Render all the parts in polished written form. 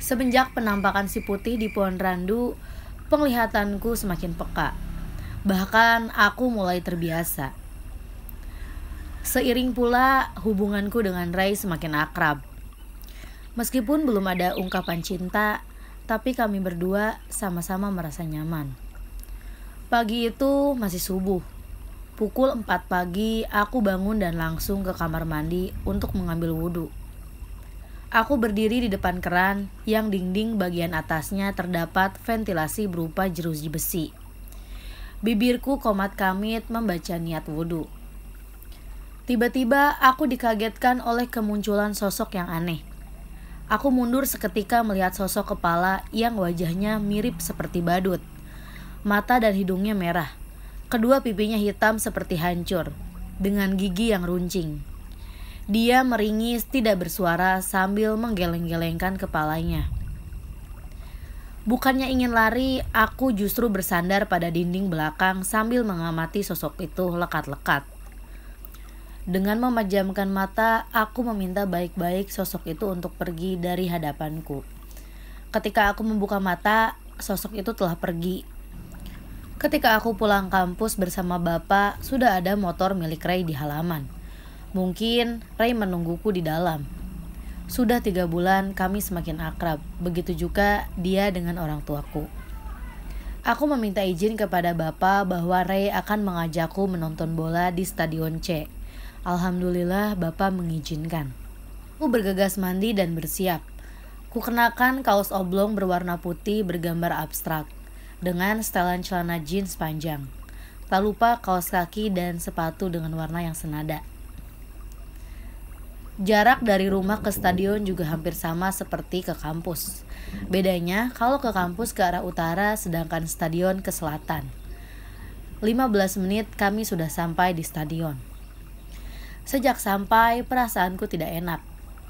Semenjak penampakan si putih di pohon randu, penglihatanku semakin peka. Bahkan aku mulai terbiasa. Seiring pula hubunganku dengan Ray semakin akrab. Meskipun belum ada ungkapan cinta, tapi kami berdua sama-sama merasa nyaman. Pagi itu masih subuh. Pukul 4 pagi aku bangun dan langsung ke kamar mandi untuk mengambil wudhu. Aku berdiri di depan keran yang dinding bagian atasnya terdapat ventilasi berupa jeruji besi. Bibirku komat kamit membaca niat wudhu. Tiba-tiba aku dikagetkan oleh kemunculan sosok yang aneh. Aku mundur seketika melihat sosok kepala yang wajahnya mirip seperti badut. Mata dan hidungnya merah. Kedua pipinya hitam seperti hancur, dengan gigi yang runcing. Dia meringis tidak bersuara sambil menggeleng-gelengkan kepalanya. Bukannya ingin lari, aku justru bersandar pada dinding belakang sambil mengamati sosok itu lekat-lekat. Dengan memejamkan mata, aku meminta baik-baik sosok itu untuk pergi dari hadapanku. Ketika aku membuka mata, sosok itu telah pergi. Ketika aku pulang kampus bersama bapak, sudah ada motor milik Ray di halaman. Mungkin Ray menungguku di dalam. Sudah 3 bulan kami semakin akrab, begitu juga dia dengan orang tuaku. Aku meminta izin kepada bapak bahwa Ray akan mengajakku menonton bola di Stadion C. Alhamdulillah bapak mengizinkan. Aku bergegas mandi dan bersiap. Kukenakan kaos oblong berwarna putih bergambar abstrak dengan setelan celana jeans panjang. Tak lupa kaos kaki dan sepatu dengan warna yang senada. Jarak dari rumah ke stadion juga hampir sama seperti ke kampus. Bedanya kalau ke kampus ke arah utara sedangkan stadion ke selatan. 15 menit kami sudah sampai di stadion. Sejak sampai perasaanku tidak enak,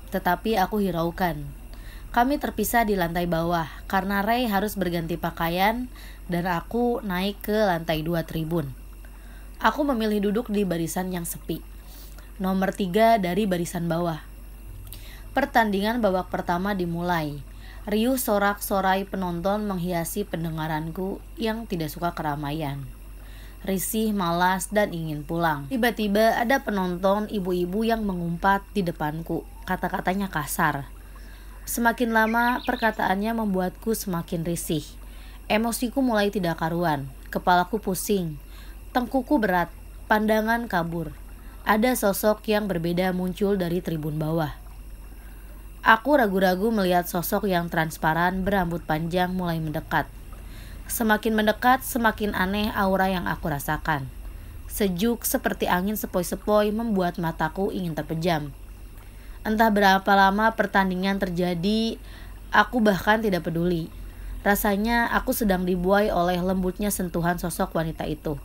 tetapi aku hiraukan. Kami terpisah di lantai bawah karena Ray harus berganti pakaian dan aku naik ke lantai 2 tribun. Aku memilih duduk di barisan yang sepi, nomor 3 dari barisan bawah. Pertandingan babak pertama dimulai. Riuh sorak-sorai penonton menghiasi pendengaranku yang tidak suka keramaian. Risih, malas, dan ingin pulang. Tiba-tiba ada penonton ibu-ibu yang mengumpat di depanku. Kata-katanya kasar. Semakin lama perkataannya membuatku semakin risih. Emosiku mulai tidak karuan. Kepalaku pusing. Tengkuku berat. Pandangan kabur. Ada sosok yang berbeda muncul dari tribun bawah. Aku ragu-ragu melihat sosok yang transparan berambut panjang mulai mendekat. Semakin mendekat, semakin aneh aura yang aku rasakan. Sejuk seperti angin sepoi-sepoi membuat mataku ingin terpejam. Entah berapa lama pertandingan terjadi, aku bahkan tidak peduli. Rasanya aku sedang dibuai oleh lembutnya sentuhan sosok wanita itu.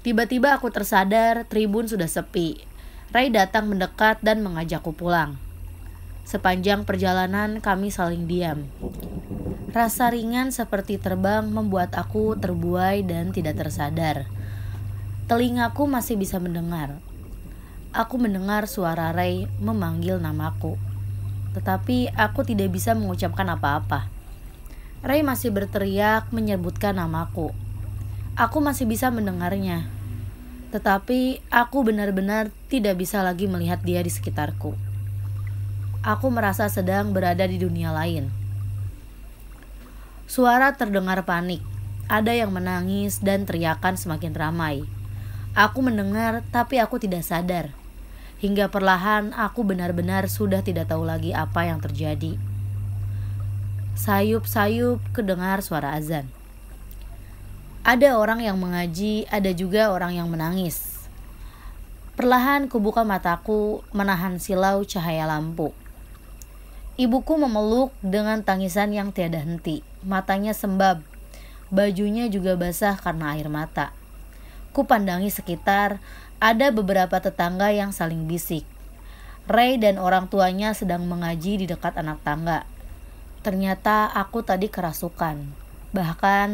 Tiba-tiba aku tersadar tribun sudah sepi. Ray datang mendekat dan mengajakku pulang. Sepanjang perjalanan kami saling diam. Rasa ringan seperti terbang membuat aku terbuai dan tidak tersadar. Telingaku masih bisa mendengar. Aku mendengar suara Ray memanggil namaku. Tetapi aku tidak bisa mengucapkan apa-apa. Ray masih berteriak menyebutkan namaku. Aku masih bisa mendengarnya. Tetapi aku benar-benar tidak bisa lagi melihat dia di sekitarku. Aku merasa sedang berada di dunia lain. Suara terdengar panik. Ada yang menangis dan teriakan semakin ramai. Aku mendengar tapi aku tidak sadar. Hingga perlahan aku benar-benar sudah tidak tahu lagi apa yang terjadi. Sayup-sayup kedengar suara azan. Ada orang yang mengaji, ada juga orang yang menangis. Perlahan kubuka mataku menahan silau cahaya lampu. Ibuku memeluk dengan tangisan yang tiada henti. Matanya sembab, bajunya juga basah karena air mata. Kupandangi sekitar, ada beberapa tetangga yang saling bisik. Ray dan orang tuanya sedang mengaji di dekat anak tangga. Ternyata aku tadi kerasukan. Bahkan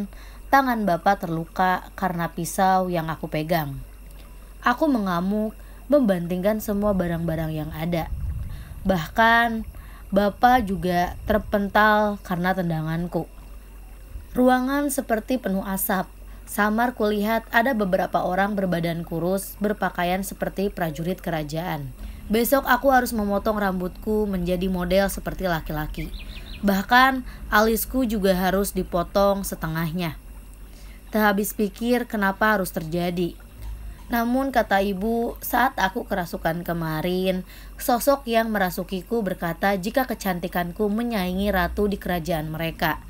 tangan bapak terluka karena pisau yang aku pegang. Aku mengamuk, membantingkan semua barang-barang yang ada. Bahkan Bapak juga terpental karena tendanganku. Ruangan seperti penuh asap. Samar kulihat ada beberapa orang berbadan kurus berpakaian seperti prajurit kerajaan. Besok aku harus memotong rambutku menjadi model seperti laki-laki. Bahkan alisku juga harus dipotong setengahnya. Tak habis pikir kenapa harus terjadi. Namun kata ibu, saat aku kerasukan kemarin, sosok yang merasukiku berkata jika kecantikanku menyaingi ratu di kerajaan mereka.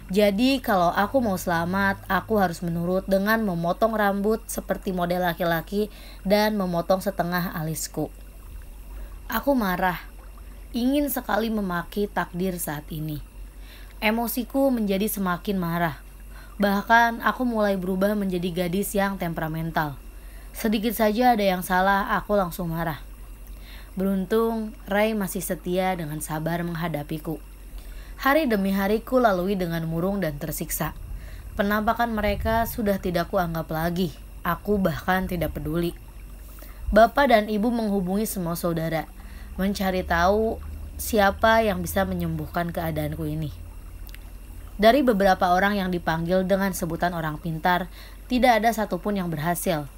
Jadi kalau aku mau selamat, aku harus menurut dengan memotong rambut seperti model laki-laki dan memotong setengah alisku. Aku marah, ingin sekali memaki takdir saat ini. Emosiku menjadi semakin marah. Bahkan aku mulai berubah menjadi gadis yang temperamental. Sedikit saja ada yang salah, aku langsung marah. Beruntung, Ray masih setia dengan sabar menghadapiku. Hari demi hari ku lalui dengan murung dan tersiksa. Penampakan mereka sudah tidak kuanggap lagi. Aku bahkan tidak peduli. Bapak dan ibu menghubungi semua saudara, mencari tahu siapa yang bisa menyembuhkan keadaanku ini. Dari beberapa orang yang dipanggil dengan sebutan orang pintar, tidak ada satupun yang berhasil.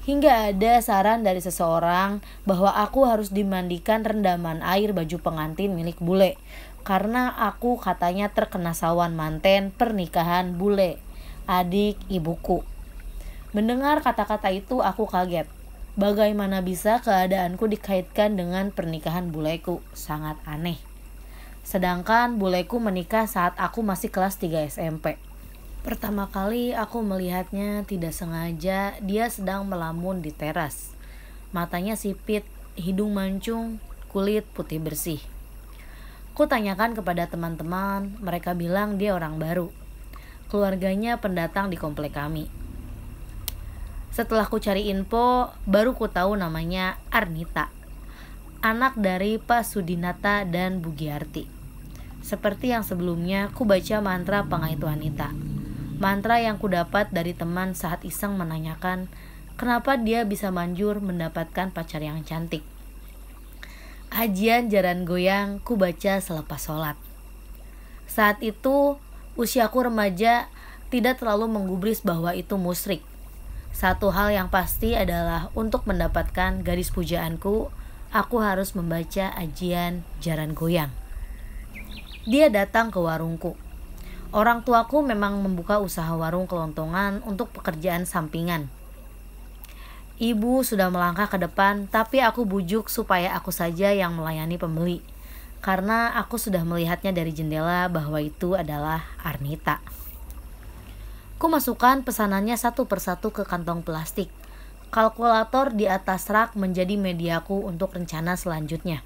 Hingga ada saran dari seseorang bahwa aku harus dimandikan rendaman air baju pengantin milik bule, karena aku katanya terkena sawan manten pernikahan bule, adik ibuku. Mendengar kata-kata itu aku kaget. Bagaimana bisa keadaanku dikaitkan dengan pernikahan buleku? Sangat aneh. Sedangkan buleku menikah saat aku masih kelas 3 SMP. Pertama kali aku melihatnya tidak sengaja, dia sedang melamun di teras. Matanya sipit, hidung mancung, kulit putih bersih. Ku tanyakan kepada teman-teman, mereka bilang dia orang baru. Keluarganya pendatang di komplek kami. Setelah ku cari info, baru ku tahu namanya Arnita. Anak dari Pak Sudinata dan Bu Giarti. Seperti yang sebelumnya, ku baca mantra pengait wanita. Mantra yang ku dapat dari teman saat iseng menanyakan kenapa dia bisa manjur mendapatkan pacar yang cantik. Ajian jaran goyang ku baca selepas sholat. Saat itu usiaku remaja tidak terlalu menggubris bahwa itu musyrik. Satu hal yang pasti adalah untuk mendapatkan garis pujaanku, aku harus membaca ajian jaran goyang. Dia datang ke warungku. Orang tuaku memang membuka usaha warung kelontongan untuk pekerjaan sampingan. Ibu sudah melangkah ke depan, tapi aku bujuk supaya aku saja yang melayani pembeli. Karena aku sudah melihatnya dari jendela bahwa itu adalah Arnita. Ku masukkan pesanannya satu persatu ke kantong plastik. Kalkulator di atas rak menjadi mediaku untuk rencana selanjutnya.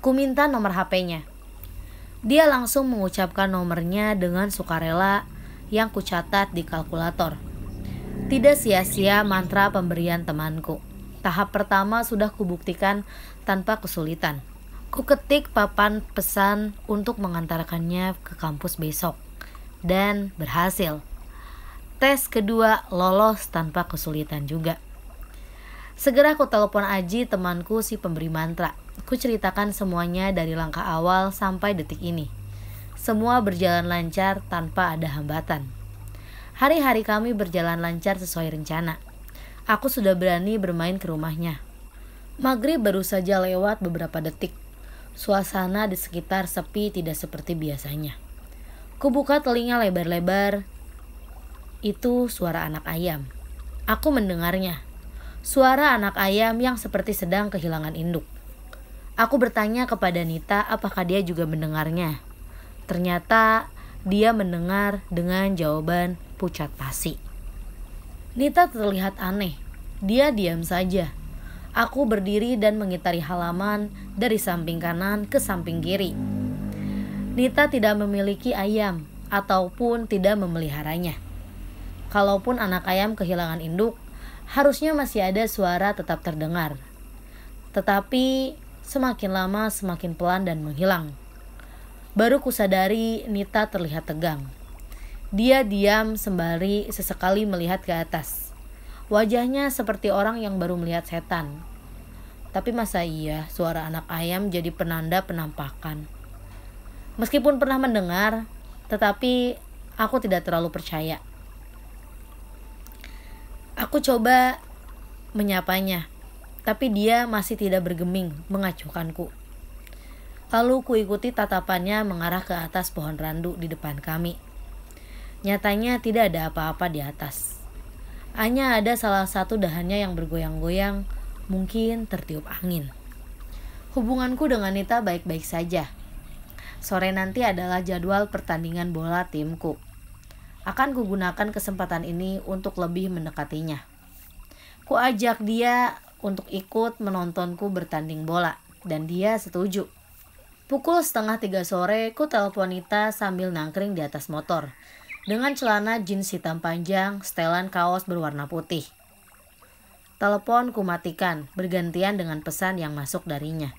Ku minta nomor HP-nya. Dia langsung mengucapkan nomornya dengan sukarela yang kucatat di kalkulator. Tidak sia-sia mantra pemberian temanku. Tahap pertama sudah kubuktikan tanpa kesulitan. Ku ketik papan pesan untuk mengantarkannya ke kampus besok. Dan berhasil. Tes kedua lolos tanpa kesulitan juga. Segera ku telepon Aji, temanku si pemberi mantra. Ku ceritakan semuanya dari langkah awal sampai detik ini. Semua berjalan lancar tanpa ada hambatan. Hari-hari kami berjalan lancar sesuai rencana. Aku sudah berani bermain ke rumahnya. Maghrib baru saja lewat beberapa detik. Suasana di sekitar sepi tidak seperti biasanya. Ku buka telinga lebar-lebar. Itu suara anak ayam. Aku mendengarnya. Suara anak ayam yang seperti sedang kehilangan induk. Aku bertanya kepada Nita apakah dia juga mendengarnya. Ternyata dia mendengar dengan jawaban pucat pasi. Nita terlihat aneh. Dia diam saja. Aku berdiri dan mengitari halaman dari samping kanan ke samping kiri. Nita tidak memiliki ayam ataupun tidak memeliharanya. Kalaupun anak ayam kehilangan induk, harusnya masih ada suara tetap terdengar. Tetapi semakin lama semakin pelan dan menghilang. Baru kusadari Nita terlihat tegang. Dia diam sembari sesekali melihat ke atas. Wajahnya seperti orang yang baru melihat setan. Tapi masa iya suara anak ayam jadi penanda penampakan? Meskipun pernah mendengar, tetapi aku tidak terlalu percaya. Aku coba menyapanya, tapi dia masih tidak bergeming mengacuhkanku. Lalu kuikuti tatapannya mengarah ke atas pohon randu di depan kami. Nyatanya tidak ada apa-apa di atas. Hanya ada salah satu dahannya yang bergoyang-goyang, mungkin tertiup angin. Hubunganku dengan Nita baik-baik saja. Sore nanti adalah jadwal pertandingan bola timku. Akan kugunakan kesempatan ini untuk lebih mendekatinya. Ku ajak dia untuk ikut menontonku bertanding bola, dan dia setuju. Pukul 2:30 sore, ku telepon Nita sambil nangkring di atas motor, dengan celana jeans hitam panjang, setelan kaos berwarna putih. Telepon ku matikan, bergantian dengan pesan yang masuk darinya.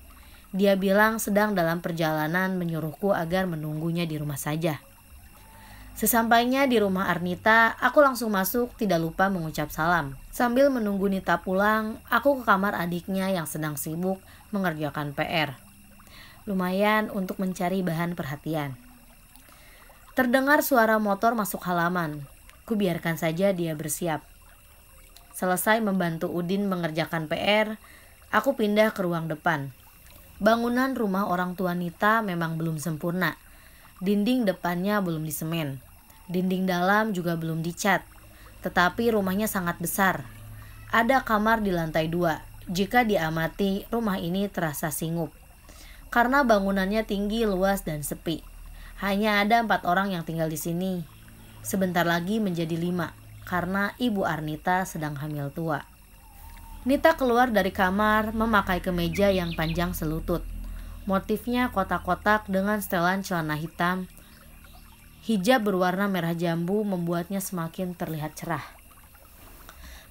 Dia bilang sedang dalam perjalanan menyuruhku agar menunggunya di rumah saja. Sesampainya di rumah Arnita, aku langsung masuk tidak lupa mengucap salam. Sambil menunggu Nita pulang, aku ke kamar adiknya yang sedang sibuk mengerjakan PR. Lumayan untuk mencari bahan perhatian. Terdengar suara motor masuk halaman. Ku biarkan saja dia bersiap. Selesai membantu Udin mengerjakan PR, aku pindah ke ruang depan. Bangunan rumah orang tua Nita memang belum sempurna. Dinding depannya belum disemen. Dinding dalam juga belum dicat. Tetapi rumahnya sangat besar. Ada kamar di lantai 2. Jika diamati, rumah ini terasa singup. Karena bangunannya tinggi, luas, dan sepi. Hanya ada 4 orang yang tinggal di sini. Sebentar lagi menjadi 5. Karena ibu Arnita sedang hamil tua. Nita keluar dari kamar memakai kemeja yang panjang selutut. Motifnya kotak-kotak dengan setelan celana hitam. Hijab berwarna merah jambu membuatnya semakin terlihat cerah.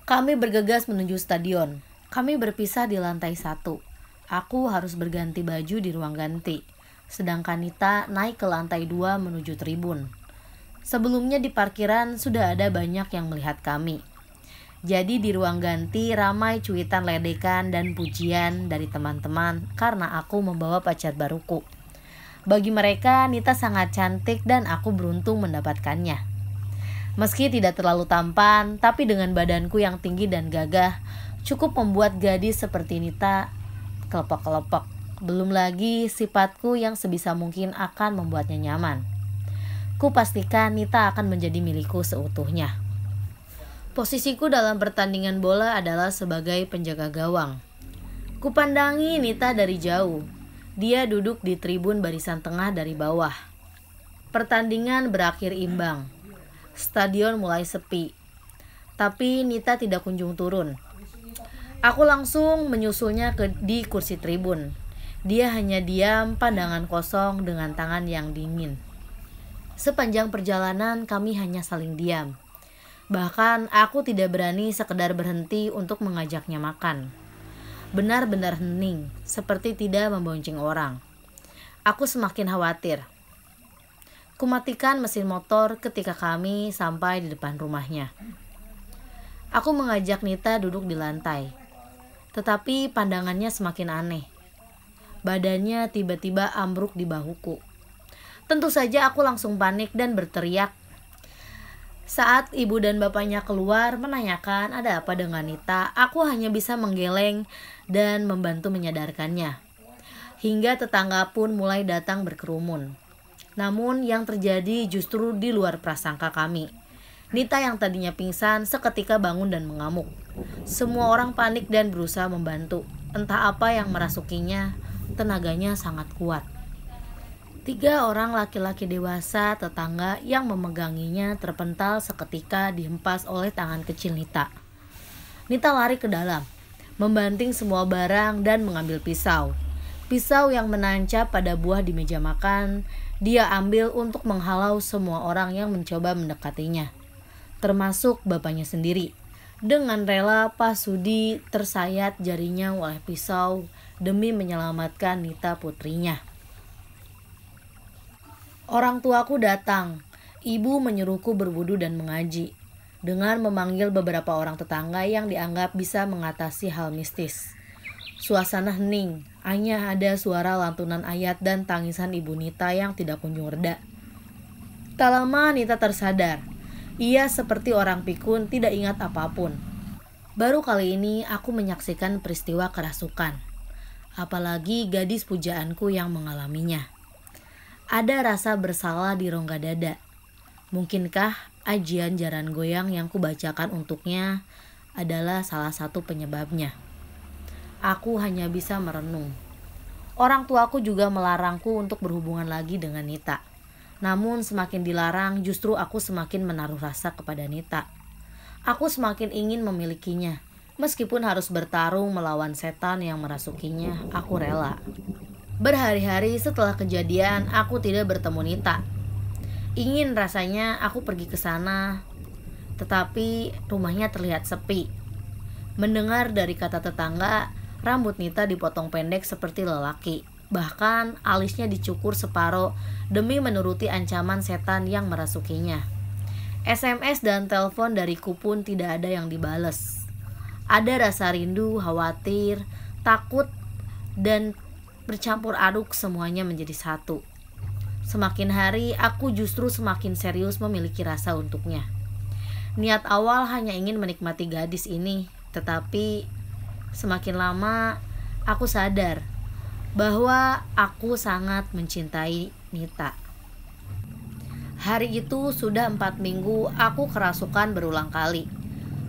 Kami bergegas menuju stadion. Kami berpisah di lantai 1. Aku harus berganti baju di ruang ganti. Sedangkan Nita naik ke lantai 2 menuju tribun. Sebelumnya di parkiran sudah ada banyak yang melihat kami. Jadi di ruang ganti ramai cuitan ledekan dan pujian dari teman-teman karena aku membawa pacar baruku. Bagi mereka, Nita sangat cantik dan aku beruntung mendapatkannya. Meski tidak terlalu tampan, tapi dengan badanku yang tinggi dan gagah, cukup membuat gadis seperti Nita kelepek-kelepek. Belum lagi sifatku yang sebisa mungkin akan membuatnya nyaman. Ku pastikan Nita akan menjadi milikku seutuhnya. Posisiku dalam pertandingan bola adalah sebagai penjaga gawang. Kupandangi Nita dari jauh. Dia duduk di tribun barisan tengah dari bawah. Pertandingan berakhir imbang. Stadion mulai sepi. Tapi Nita tidak kunjung turun. Aku langsung menyusulnya di kursi tribun. Dia hanya diam, pandangan kosong dengan tangan yang dingin. Sepanjang perjalanan kami hanya saling diam. Bahkan aku tidak berani sekedar berhenti untuk mengajaknya makan. Benar-benar hening, seperti tidak membonceng orang. Aku semakin khawatir. Kumatikan mesin motor ketika kami sampai di depan rumahnya. Aku mengajak Nita duduk di lantai. Tetapi pandangannya semakin aneh. Badannya tiba-tiba ambruk di bahuku. Tentu saja aku langsung panik dan berteriak. Saat ibu dan bapaknya keluar menanyakan ada apa dengan Nita, aku hanya bisa menggeleng dan membantu menyadarkannya. Hingga tetangga pun mulai datang berkerumun. Namun yang terjadi justru di luar prasangka kami. Nita yang tadinya pingsan seketika bangun dan mengamuk. Semua orang panik dan berusaha membantu. Entah apa yang merasukinya, tenaganya sangat kuat. 3 orang laki-laki dewasa tetangga yang memeganginya terpental seketika dihempas oleh tangan kecil Nita. Nita lari ke dalam, membanting semua barang dan mengambil pisau. Pisau yang menancap pada buah di meja makan, dia ambil untuk menghalau semua orang yang mencoba mendekatinya, termasuk bapaknya sendiri. Dengan rela, Pak Sudi tersayat jarinya oleh pisau demi menyelamatkan Nita putrinya. Orang tuaku datang. Ibu menyuruhku berwudu dan mengaji, dengan memanggil beberapa orang tetangga yang dianggap bisa mengatasi hal mistis. Suasana hening, hanya ada suara lantunan ayat dan tangisan Ibu Nita yang tidak kunjung reda. Tak lama Nita tersadar. Ia seperti orang pikun tidak ingat apapun. Baru kali ini aku menyaksikan peristiwa kerasukan. Apalagi gadis pujaanku yang mengalaminya. Ada rasa bersalah di rongga dada. Mungkinkah ajian jaran goyang yang kubacakan untuknya adalah salah satu penyebabnya? Aku hanya bisa merenung. Orang tuaku juga melarangku untuk berhubungan lagi dengan Nita. Namun semakin dilarang justru aku semakin menaruh rasa kepada Nita. Aku semakin ingin memilikinya. Meskipun harus bertarung melawan setan yang merasukinya, aku rela. Berhari-hari setelah kejadian, aku tidak bertemu Nita. Ingin rasanya aku pergi ke sana, tetapi rumahnya terlihat sepi. Mendengar dari kata tetangga, rambut Nita dipotong pendek seperti lelaki. Bahkan alisnya dicukur separuh demi menuruti ancaman setan yang merasukinya. SMS dan telepon dariku pun tidak ada yang dibales. Ada rasa rindu, khawatir, takut, dan bercampur aduk semuanya menjadi satu. Semakin hari aku justru semakin serius memiliki rasa untuknya. Niat awal hanya ingin menikmati gadis ini, tetapi semakin lama aku sadar bahwa aku sangat mencintai Nita. Hari itu sudah 4 minggu aku kerasukan berulang kali.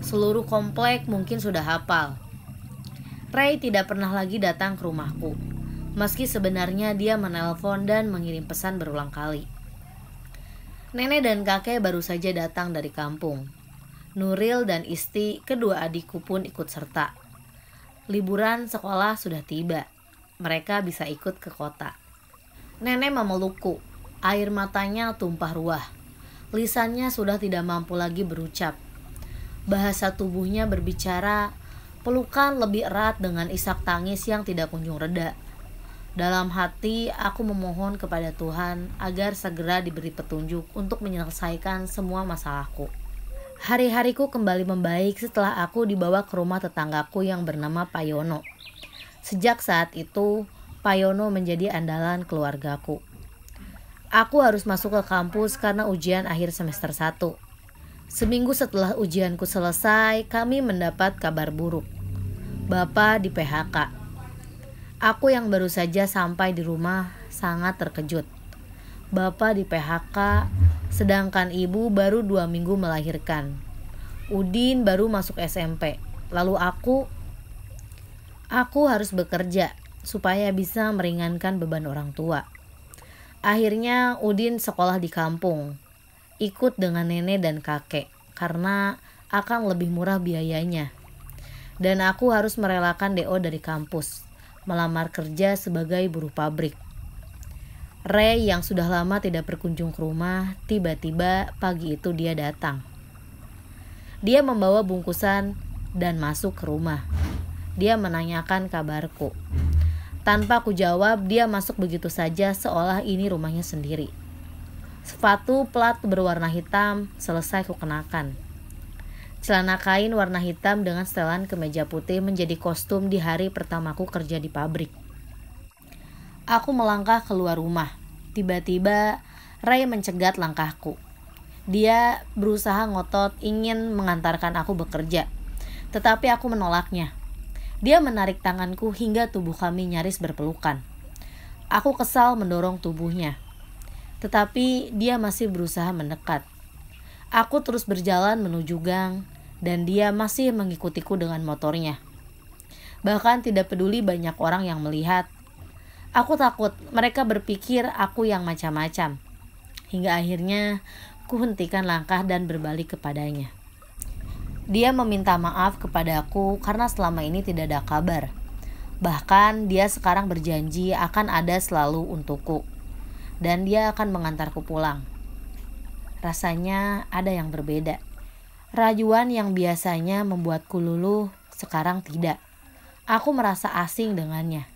Seluruh komplek mungkin sudah hafal. Ray tidak pernah lagi datang ke rumahku. Meski sebenarnya dia menelpon dan mengirim pesan berulang kali. Nenek dan kakek baru saja datang dari kampung. Nuril dan Isti, kedua adikku pun ikut serta. Liburan sekolah sudah tiba. Mereka bisa ikut ke kota. Nenek memelukku. Air matanya tumpah ruah. Lisannya sudah tidak mampu lagi berucap. Bahasa tubuhnya berbicara, pelukan lebih erat dengan isak tangis yang tidak kunjung reda. Dalam hati aku memohon kepada Tuhan agar segera diberi petunjuk untuk menyelesaikan semua masalahku. Hari-hariku kembali membaik setelah aku dibawa ke rumah tetanggaku yang bernama Pak Yono. Sejak saat itu, Pak Yono menjadi andalan keluargaku. Aku harus masuk ke kampus karena ujian akhir semester 1. Seminggu setelah ujianku selesai, kami mendapat kabar buruk. Bapak di PHK. Aku yang baru saja sampai di rumah sangat terkejut. Bapak di PHK, sedangkan ibu baru 2 minggu melahirkan. Udin baru masuk SMP. Lalu aku harus bekerja supaya bisa meringankan beban orang tua. Akhirnya Udin sekolah di kampung. Ikut dengan nenek dan kakek karena akan lebih murah biayanya. Dan aku harus merelakan DO dari kampus, melamar kerja sebagai buruh pabrik. Ray yang sudah lama tidak berkunjung ke rumah, tiba-tiba pagi itu dia datang. Dia membawa bungkusan dan masuk ke rumah. Dia menanyakan kabarku. Tanpa aku jawab, dia masuk begitu saja seolah ini rumahnya sendiri. Sepatu plat berwarna hitam selesai kukenakan. Celana kain warna hitam dengan setelan kemeja putih menjadi kostum di hari pertamaku kerja di pabrik. Aku melangkah keluar rumah. Tiba-tiba Ray mencegat langkahku. Dia berusaha ngotot ingin mengantarkan aku bekerja. Tetapi aku menolaknya. Dia menarik tanganku hingga tubuh kami nyaris berpelukan. Aku kesal mendorong tubuhnya. Tetapi dia masih berusaha mendekat. Aku terus berjalan menuju gang dan dia masih mengikutiku dengan motornya. Bahkan tidak peduli banyak orang yang melihat. Aku takut mereka berpikir aku yang macam-macam. Hingga akhirnya ku hentikan langkah dan berbalik kepadanya. Dia meminta maaf kepadaku karena selama ini tidak ada kabar. Bahkan dia sekarang berjanji akan ada selalu untukku. Dan dia akan mengantarku pulang. Rasanya ada yang berbeda. Rayuan yang biasanya membuatku luluh, sekarang tidak. Aku merasa asing dengannya.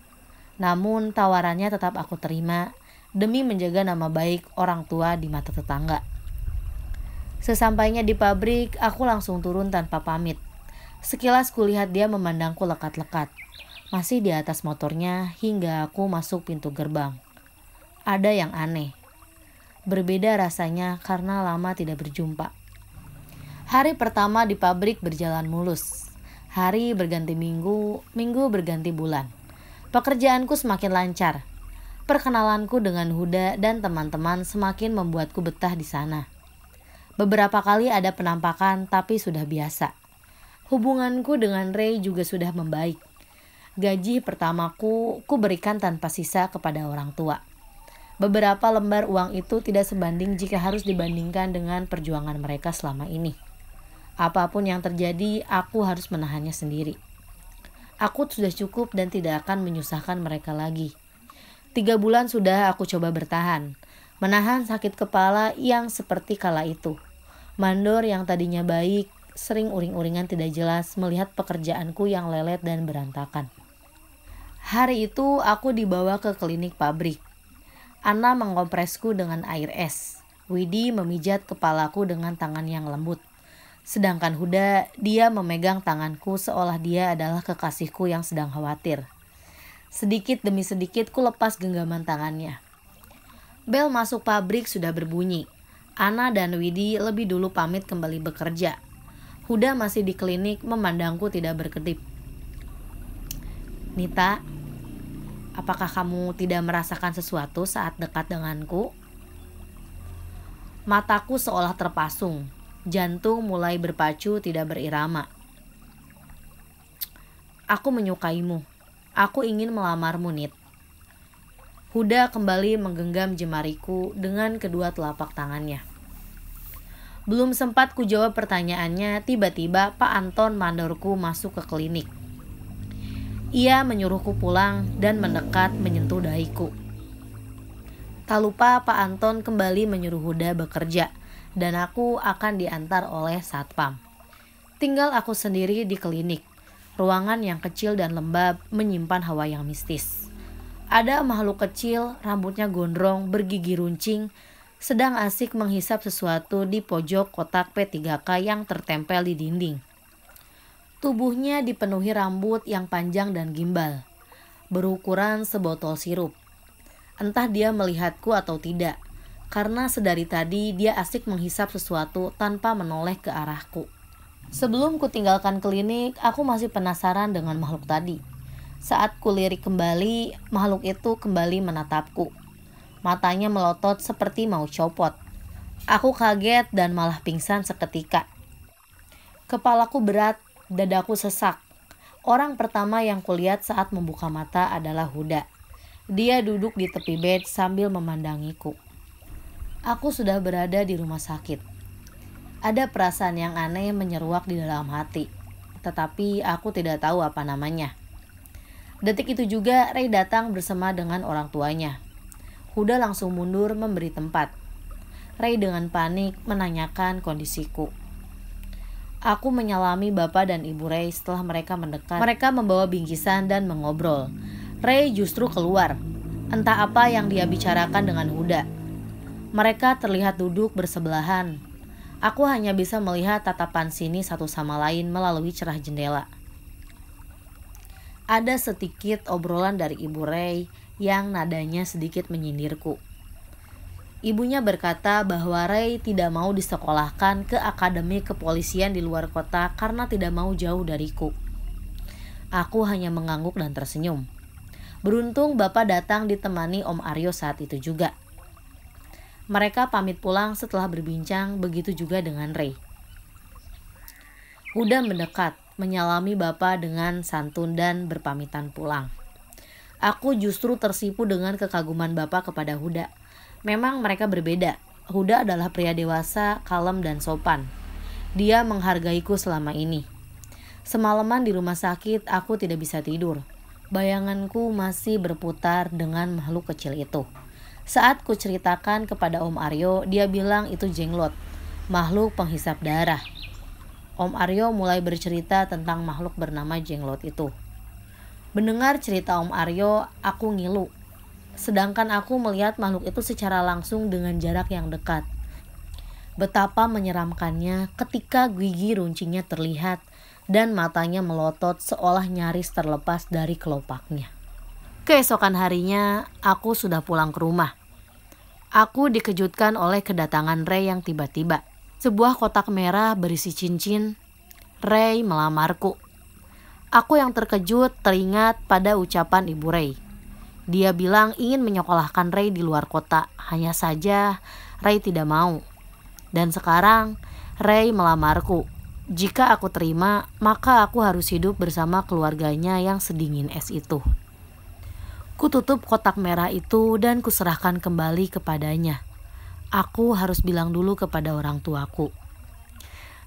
Namun tawarannya tetap aku terima demi menjaga nama baik orang tua di mata tetangga. Sesampainya di pabrik, aku langsung turun tanpa pamit. Sekilas kulihat dia memandangku lekat-lekat. masih di atas motornya hingga aku masuk pintu gerbang. Ada yang aneh. Berbeda rasanya karena lama tidak berjumpa. Hari pertama di pabrik berjalan mulus. Hari berganti minggu, minggu berganti bulan. Pekerjaanku semakin lancar. Perkenalanku dengan Huda dan teman-teman semakin membuatku betah di sana. Beberapa kali ada penampakan tapi sudah biasa. Hubunganku dengan Ray juga sudah membaik. Gaji pertamaku ku berikan tanpa sisa kepada orang tua. Beberapa lembar uang itu tidak sebanding jika harus dibandingkan dengan perjuangan mereka selama ini. Apapun yang terjadi, aku harus menahannya sendiri. Aku sudah cukup dan tidak akan menyusahkan mereka lagi. 3 bulan sudah aku coba bertahan, menahan sakit kepala yang seperti kala itu. Mandor yang tadinya baik, sering uring-uringan tidak jelas melihat pekerjaanku yang lelet dan berantakan. Hari itu aku dibawa ke klinik pabrik. Anna mengompresku dengan air es. Widi memijat kepalaku dengan tangan yang lembut. Sedangkan Huda, dia memegang tanganku seolah dia adalah kekasihku yang sedang khawatir. Sedikit demi sedikit ku lepas genggaman tangannya. Bel masuk pabrik sudah berbunyi. Anna dan Widi lebih dulu pamit kembali bekerja. Huda masih di klinik memandangku tidak berkedip. Nita, apakah kamu tidak merasakan sesuatu saat dekat denganku? Mataku seolah terpasung. Jantung mulai berpacu tidak berirama. Aku menyukaimu. Aku ingin melamarmu, Nit. Huda kembali menggenggam jemariku dengan kedua telapak tangannya. Belum sempat ku jawab pertanyaannya, tiba-tiba Pak Anton mandorku masuk ke klinik. Ia menyuruhku pulang dan mendekat menyentuh dahiku. Tak lupa Pak Anton kembali menyuruh Huda bekerja dan aku akan diantar oleh satpam. Tinggal aku sendiri di klinik. Ruangan yang kecil dan lembab menyimpan hawa yang mistis. Ada makhluk kecil, rambutnya gondrong, bergigi runcing, sedang asik menghisap sesuatu di pojok kotak P3K yang tertempel di dinding. Tubuhnya dipenuhi rambut yang panjang dan gimbal, berukuran sebotol sirup. Entah dia melihatku atau tidak, karena sedari tadi dia asik menghisap sesuatu tanpa menoleh ke arahku. Sebelum ku tinggalkan klinik, aku masih penasaran dengan makhluk tadi. Saat kulirik kembali, makhluk itu kembali menatapku. Matanya melotot seperti mau copot. Aku kaget dan malah pingsan seketika. Kepalaku berat, dadaku sesak. Orang pertama yang kulihat saat membuka mata adalah Huda. Dia duduk di tepi bed sambil memandangiku. Aku sudah berada di rumah sakit. Ada perasaan yang aneh menyeruak di dalam hati, tetapi aku tidak tahu apa namanya. Detik itu juga Ray datang bersama dengan orang tuanya. Huda langsung mundur memberi tempat. Ray dengan panik menanyakan kondisiku. Aku menyalami bapak dan ibu Ray setelah mereka mendekat. Mereka membawa bingkisan dan mengobrol. Ray justru keluar. Entah apa yang dia bicarakan dengan Huda. Mereka terlihat duduk bersebelahan. Aku hanya bisa melihat tatapan sini satu sama lain melalui cerah jendela. Ada sedikit obrolan dari Ibu Ray yang nadanya sedikit menyindirku. Ibunya berkata bahwa Ray tidak mau disekolahkan ke akademi kepolisian di luar kota karena tidak mau jauh dariku. Aku hanya mengangguk dan tersenyum. Beruntung bapak datang ditemani Om Aryo saat itu juga. Mereka pamit pulang setelah berbincang, begitu juga dengan Ray. Huda mendekat, menyalami bapak dengan santun dan berpamitan pulang. Aku justru tersipu dengan kekaguman bapak kepada Huda. Memang mereka berbeda. Huda adalah pria dewasa, kalem dan sopan. Dia menghargaiku selama ini. Semalaman di rumah sakit, aku tidak bisa tidur. Bayanganku masih berputar dengan makhluk kecil itu. Saat ku ceritakan kepada Om Aryo, dia bilang itu jenglot, makhluk penghisap darah. Om Aryo mulai bercerita tentang makhluk bernama jenglot itu. Mendengar cerita Om Aryo, aku ngilu. Sedangkan aku melihat makhluk itu secara langsung dengan jarak yang dekat. Betapa menyeramkannya ketika gigi runcingnya terlihat dan matanya melotot seolah nyaris terlepas dari kelopaknya. Keesokan harinya, aku sudah pulang ke rumah. Aku dikejutkan oleh kedatangan Ray yang tiba-tiba. Sebuah kotak merah berisi cincin. Ray melamarku. Aku yang terkejut teringat pada ucapan Ibu Ray. Dia bilang ingin menyekolahkan Ray di luar kota. Hanya saja Ray tidak mau. Dan sekarang Ray melamarku. Jika aku terima, maka aku harus hidup bersama keluarganya yang sedingin es itu. Kututup kotak merah itu dan kuserahkan kembali kepadanya. Aku harus bilang dulu kepada orang tuaku.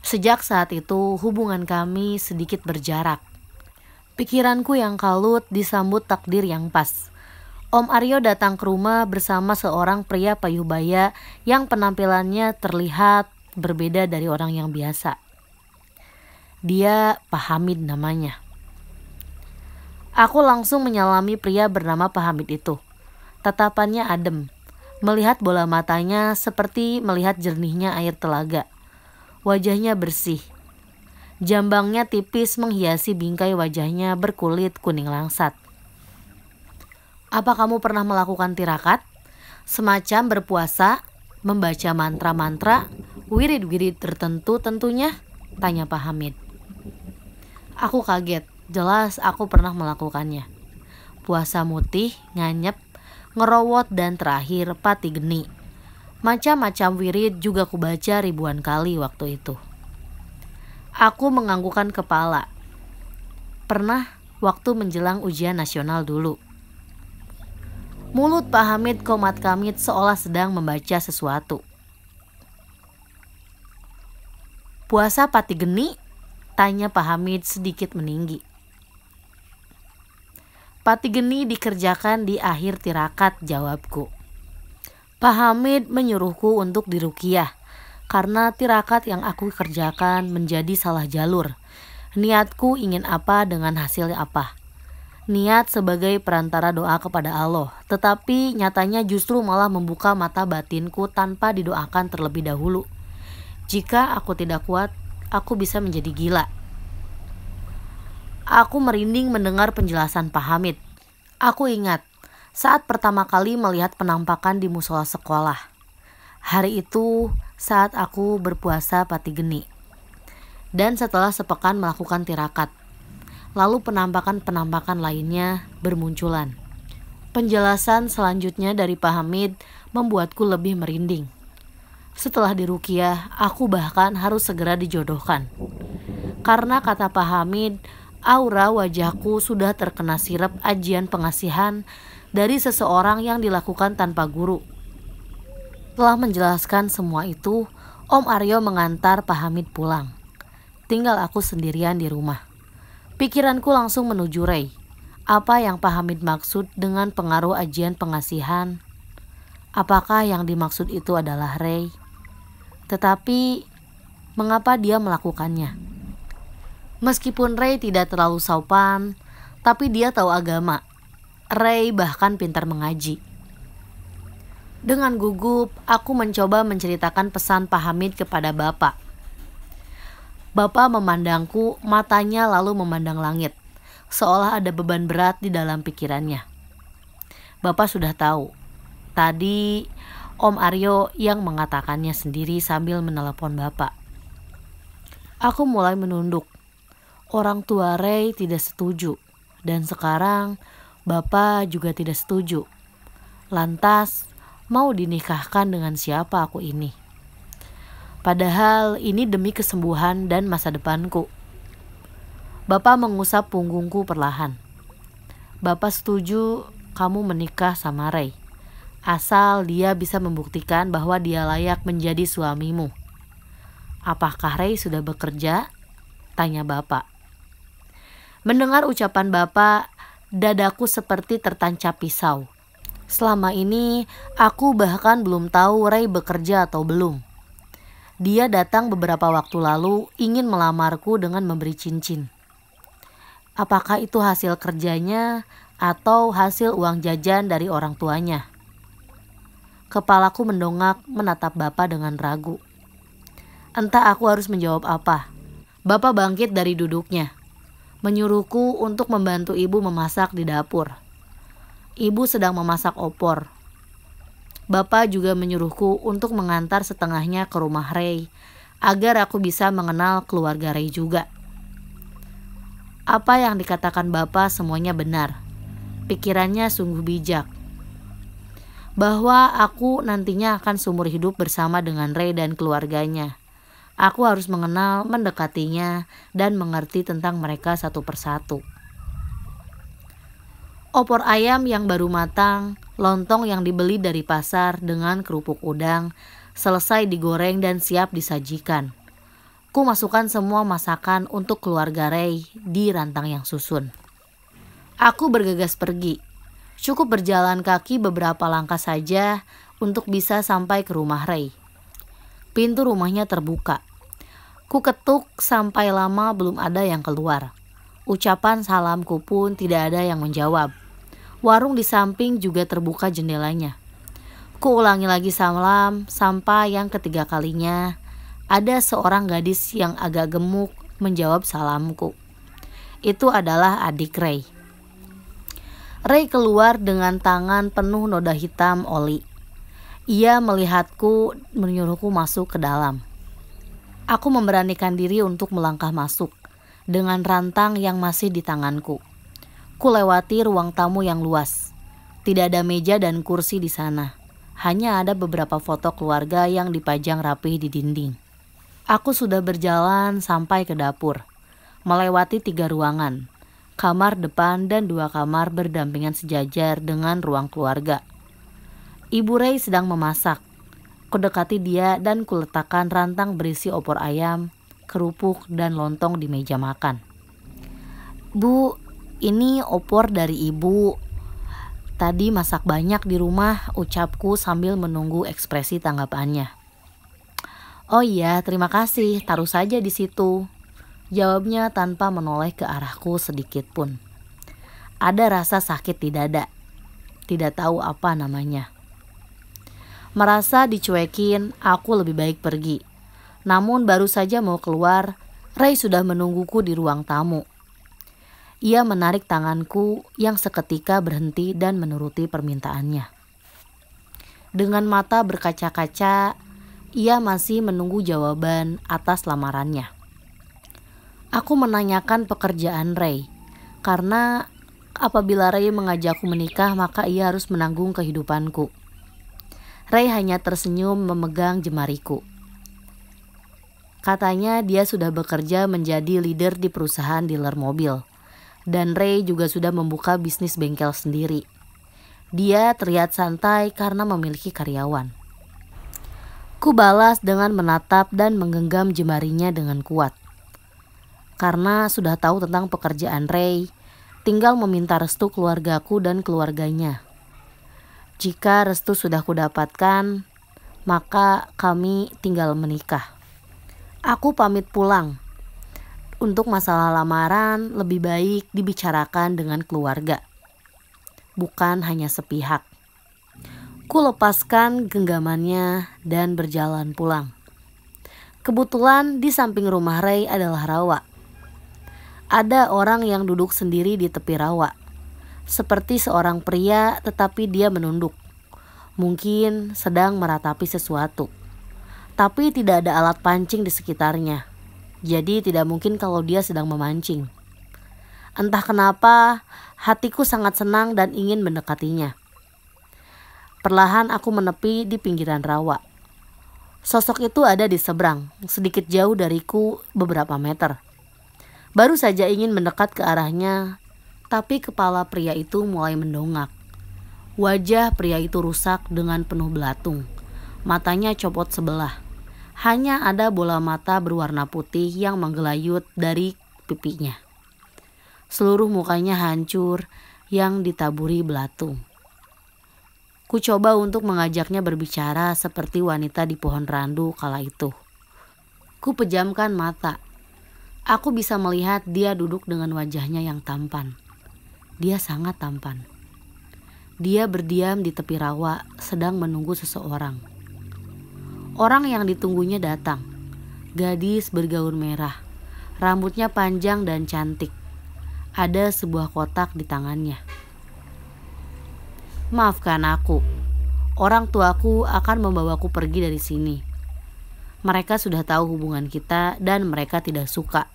Sejak saat itu hubungan kami sedikit berjarak. Pikiranku yang kalut disambut takdir yang pas. Om Aryo datang ke rumah bersama seorang pria payubaya yang penampilannya terlihat berbeda dari orang yang biasa. Dia Pak Hamid namanya. Aku langsung menyalami pria bernama Pak Hamid itu. Tatapannya adem. Melihat bola matanya seperti melihat jernihnya air telaga. Wajahnya bersih. Jambangnya tipis menghiasi bingkai wajahnya berkulit kuning langsat. Apa kamu pernah melakukan tirakat? Semacam berpuasa, membaca mantra-mantra, wirid-wirid tertentu tentunya? Tanya Pak Hamid. Aku kaget. Jelas aku pernah melakukannya. Puasa mutih, nganyep, ngerowot, dan terakhir pati geni. Macam-macam wirid juga kubaca ribuan kali waktu itu. Aku menganggukkan kepala. Pernah waktu menjelang ujian nasional dulu. Mulut Pak Hamid komat-kamit seolah sedang membaca sesuatu. Puasa pati geni? Tanya Pak Hamid sedikit meninggi. Pati geni dikerjakan di akhir tirakat, jawabku. Pak Hamid menyuruhku untuk diruqyah karena tirakat yang aku kerjakan menjadi salah jalur. Niatku ingin apa dengan hasil apa. Niat sebagai perantara doa kepada Allah, tetapi nyatanya justru malah membuka mata batinku tanpa didoakan terlebih dahulu. Jika aku tidak kuat, aku bisa menjadi gila. Aku merinding mendengar penjelasan Pak Hamid. Aku ingat saat pertama kali melihat penampakan di musola sekolah. Hari itu saat aku berpuasa pati geni. Dan setelah sepekan melakukan tirakat. Lalu penampakan-penampakan lainnya bermunculan. Penjelasan selanjutnya dari Pak Hamid membuatku lebih merinding. Setelah diruqyah, aku bahkan harus segera dijodohkan. Karena kata Pak Hamid, aura wajahku sudah terkena sirep ajian pengasihan dari seseorang yang dilakukan tanpa guru. Setelah menjelaskan semua itu, Om Aryo mengantar Pak Hamid pulang. Tinggal aku sendirian di rumah. Pikiranku langsung menuju Ray. Apa yang Pak Hamid maksud dengan pengaruh ajian pengasihan? Apakah yang dimaksud itu adalah Ray? Tetapi, mengapa dia melakukannya? Meskipun Ray tidak terlalu sopan, tapi dia tahu agama. Ray bahkan pintar mengaji. Dengan gugup, aku mencoba menceritakan pesan Pak Hamid kepada Bapak. Bapak memandangku, matanya lalu memandang langit, seolah ada beban berat di dalam pikirannya. Bapak sudah tahu. Tadi Om Aryo yang mengatakannya sendiri sambil menelepon Bapak. Aku mulai menunduk. Orang tua Ray tidak setuju, dan sekarang Bapak juga tidak setuju. Lantas, mau dinikahkan dengan siapa aku ini? Padahal ini demi kesembuhan dan masa depanku. Bapak mengusap punggungku perlahan. Bapak setuju kamu menikah sama Ray, asal dia bisa membuktikan bahwa dia layak menjadi suamimu. Apakah Ray sudah bekerja? Tanya Bapak. Mendengar ucapan Bapak, dadaku seperti tertancap pisau. Selama ini, aku bahkan belum tahu Ray bekerja atau belum. Dia datang beberapa waktu lalu ingin melamarku dengan memberi cincin. Apakah itu hasil kerjanya atau hasil uang jajan dari orang tuanya? Kepalaku mendongak menatap Bapak dengan ragu. Entah aku harus menjawab apa. Bapak bangkit dari duduknya, menyuruhku untuk membantu ibu memasak di dapur. Ibu sedang memasak opor. Bapak juga menyuruhku untuk mengantar setengahnya ke rumah Ray, agar aku bisa mengenal keluarga Ray juga. Apa yang dikatakan Bapak semuanya benar. Pikirannya sungguh bijak. Bahwa aku nantinya akan seumur hidup bersama dengan Ray dan keluarganya. Aku harus mengenal, mendekatinya, dan mengerti tentang mereka satu persatu. Opor ayam yang baru matang, lontong yang dibeli dari pasar dengan kerupuk udang, selesai digoreng dan siap disajikan. Ku masukkan semua masakan untuk keluarga Ray di rantang yang susun. Aku bergegas pergi. Cukup berjalan kaki beberapa langkah saja untuk bisa sampai ke rumah Ray. Pintu rumahnya terbuka. Ku ketuk sampai lama belum ada yang keluar. Ucapan salamku pun tidak ada yang menjawab. Warung di samping juga terbuka jendelanya. Ku ulangi lagi salam sampai yang ketiga kalinya ada seorang gadis yang agak gemuk menjawab salamku. Itu adalah adik Ray. Ray keluar dengan tangan penuh noda hitam oli. Ia melihatku, menyuruhku masuk ke dalam. Aku memberanikan diri untuk melangkah masuk dengan rantang yang masih di tanganku. Ku lewati ruang tamu yang luas. Tidak ada meja dan kursi di sana. Hanya ada beberapa foto keluarga yang dipajang rapi di dinding. Aku sudah berjalan sampai ke dapur, melewati 3 ruangan. Kamar depan dan 2 kamar berdampingan sejajar dengan ruang keluarga. Ibu Ray sedang memasak. Kudekati dia dan kuletakkan rantang berisi opor ayam, kerupuk, dan lontong di meja makan. Bu, ini opor dari ibu. Tadi masak banyak di rumah, ucapku sambil menunggu ekspresi tanggapannya. Oh iya, terima kasih, taruh saja di situ. Jawabnya tanpa menoleh ke arahku sedikit pun. Ada rasa sakit di dada. Tidak tahu apa namanya. Merasa dicuekin, aku lebih baik pergi. Namun baru saja mau keluar, Ray sudah menungguku di ruang tamu. Ia menarik tanganku yang seketika berhenti dan menuruti permintaannya. Dengan mata berkaca-kaca, ia masih menunggu jawaban atas lamarannya. Aku menanyakan pekerjaan Ray, karena apabila Ray mengajakku menikah, maka ia harus menanggung kehidupanku. Ray hanya tersenyum memegang jemariku. Katanya dia sudah bekerja menjadi leader di perusahaan dealer mobil. Dan Ray juga sudah membuka bisnis bengkel sendiri. Dia terlihat santai karena memiliki karyawan. Ku balas dengan menatap dan menggenggam jemarinya dengan kuat. Karena sudah tahu tentang pekerjaan Ray, tinggal meminta restu keluargaku dan keluarganya. Jika restu sudah kudapatkan, maka kami tinggal menikah. Aku pamit pulang. Untuk masalah lamaran lebih baik dibicarakan dengan keluarga, bukan hanya sepihak. Ku lepaskan genggamannya dan berjalan pulang. Kebetulan di samping rumah Ray adalah rawa. Ada orang yang duduk sendiri di tepi rawa. Seperti seorang pria, tetapi dia menunduk. Mungkin sedang meratapi sesuatu. Tapi tidak ada alat pancing di sekitarnya. Jadi tidak mungkin kalau dia sedang memancing. Entah kenapa, hatiku sangat senang dan ingin mendekatinya. Perlahan aku menepi di pinggiran rawa. Sosok itu ada di seberang, sedikit jauh dariku beberapa meter. Baru saja ingin mendekat ke arahnya, tapi kepala pria itu mulai mendongak. Wajah pria itu rusak dengan penuh belatung. Matanya copot sebelah. Hanya ada bola mata berwarna putih yang menggelayut dari pipinya. Seluruh mukanya hancur yang ditaburi belatung. Ku coba untuk mengajaknya berbicara seperti wanita di pohon randu kala itu. Ku pejamkan mata. Aku bisa melihat dia duduk dengan wajahnya yang tampan. Dia sangat tampan. Dia berdiam di tepi rawa sedang menunggu seseorang. Orang yang ditunggunya datang. Gadis bergaun merah. Rambutnya panjang dan cantik. Ada sebuah kotak di tangannya. Maafkan aku. Orang tuaku akan membawaku pergi dari sini. Mereka sudah tahu hubungan kita dan mereka tidak suka.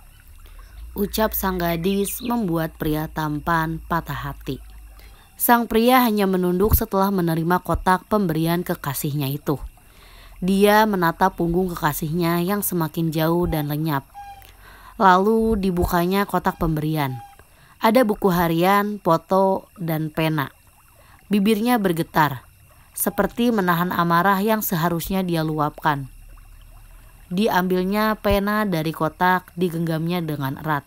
Ucap sang gadis membuat pria tampan patah hati. Sang pria hanya menunduk setelah menerima kotak pemberian kekasihnya itu. Dia menatap punggung kekasihnya yang semakin jauh dan lenyap. Lalu dibukanya kotak pemberian. Ada buku harian, foto, dan pena. Bibirnya bergetar, seperti menahan amarah yang seharusnya dia luapkan. Diambilnya pena dari kotak, digenggamnya dengan erat.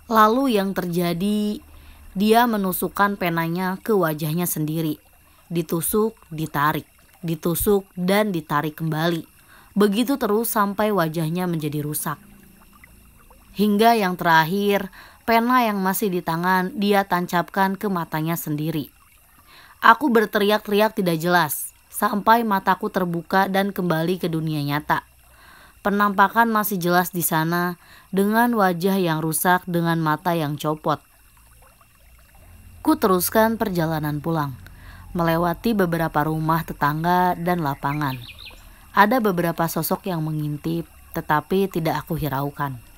Lalu yang terjadi, dia menusukkan penanya ke wajahnya sendiri. Ditusuk, ditarik, ditusuk, dan ditarik kembali. Begitu terus sampai wajahnya menjadi rusak. Hingga yang terakhir, pena yang masih di tangan dia tancapkan ke matanya sendiri. Aku berteriak-teriak tidak jelas, sampai mataku terbuka dan kembali ke dunia nyata. Penampakan masih jelas di sana, dengan wajah yang rusak dengan mata yang copot. Ku teruskan perjalanan pulang, melewati beberapa rumah tetangga dan lapangan. Ada beberapa sosok yang mengintip, tetapi tidak aku hiraukan.